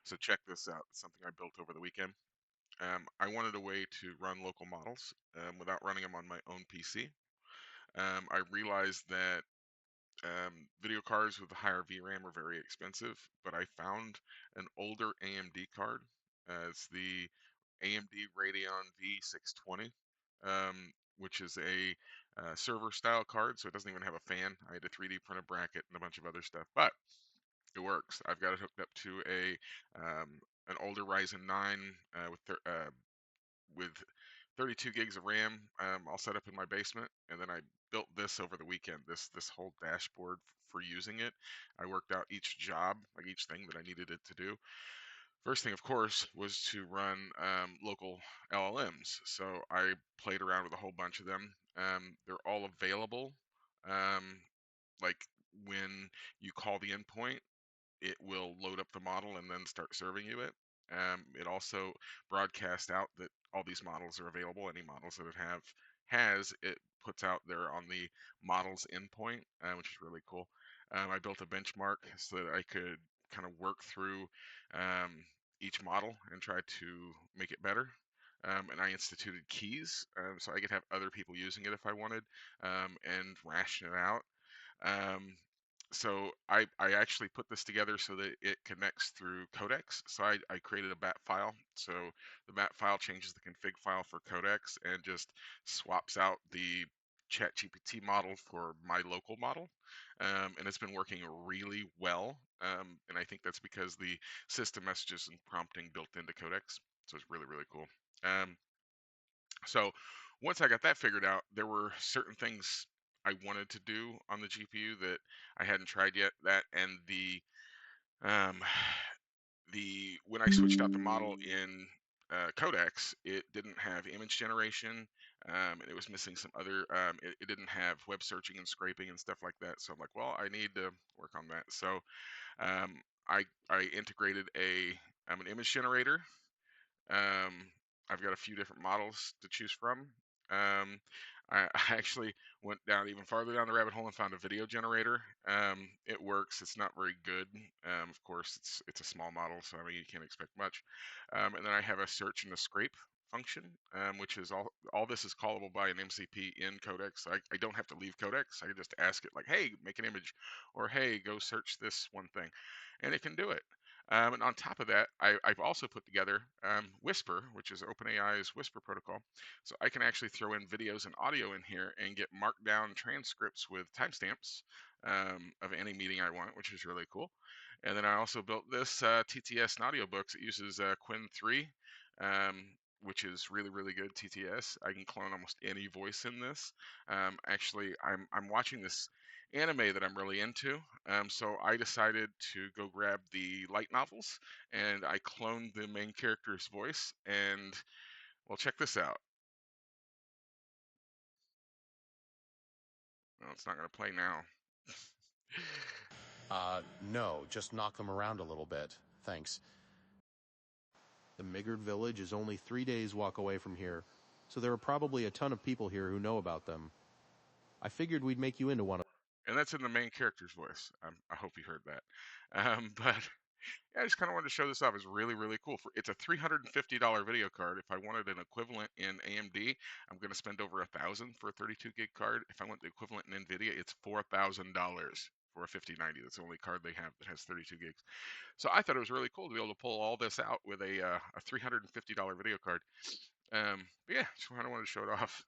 So check this out. It's something I built over the weekend. I wanted a way to run local models without running them on my own PC. I realized that video cards with a higher VRAM are very expensive, but I found an older AMD card. It's the AMD Radeon v620, which is a server style card, so it doesn't even have a fan. I had a 3D printed bracket and a bunch of other stuff, but it works. I've got it hooked up to an older Ryzen 9 with 32 gigs of RAM, all set up in my basement, and then I built this over the weekend. This whole dashboard for using it. I worked out each job, like each thing that I needed it to do. First thing, of course, was to run local LLMs. So I played around with a whole bunch of them. They're all available. Um, like when you call the endpoint, it will load up the model and then start serving you it. It also broadcasts out that all these models are available. Any models that it puts out there on the model's endpoint, which is really cool. I built a benchmark so that I could kind of work through each model and try to make it better. And I instituted keys so I could have other people using it if I wanted, and ration it out. Um, so I actually put this together so that it connects through codecs. So I created a bat file. So the bat file changes the config file for codecs and just swaps out the ChatGPT model for my local model. And it's been working really well. And I think that's because the system messages and prompting built into codecs. So it's really, really cool. Um, so once I got that figured out, there were certain things I wanted to do on the GPU that I hadn't tried yet. That and um, the when I switched out the model in codecs, it didn't have image generation, and it was missing some other. It didn't have web searching and scraping and stuff like that. So I'm like, well, I need to work on that. So um, I integrated an image generator. um, I've got a few different models to choose from. I actually went down even farther down the rabbit hole and found a video generator. It works. It's not very good. Of course, it's a small model, so I mean you can't expect much. And then I have a search and a scrape function, which is all this is callable by an MCP in codecs. I don't have to leave codecs. I can just ask it like, hey, make an image, or hey, go search this one thing, and it can do it. And on top of that, I've also put together Whisper, which is OpenAI's Whisper protocol. So I can actually throw in videos and audio in here and get marked down transcripts with timestamps of any meeting I want, which is really cool. And then I also built this TTS in audiobooks. It uses Quinn 3, which is really, really good TTS. I can clone almost any voice in this. Actually, I'm watching this anime that I'm really into. So I decided to go grab the light novels and I cloned the main character's voice. And well, check this out. Well, it's not going to play now. No, just knock them around a little bit. Thanks. The Migard village is only 3 days walk away from here, so there are probably a ton of people here who know about them. I figured we'd make you into one of And that's in the main character's voice. I hope you heard that. But yeah, I just kind of wanted to show this off. It's really, really cool. It's a $350 video card. If I wanted an equivalent in AMD, I'm going to spend over $1,000 for a 32 gig card. If I want the equivalent in NVIDIA, it's $4,000 for a 5090. That's the only card they have that has 32 gigs. So I thought it was really cool to be able to pull all this out with a $350 video card. But yeah, just kind of wanted to show it off.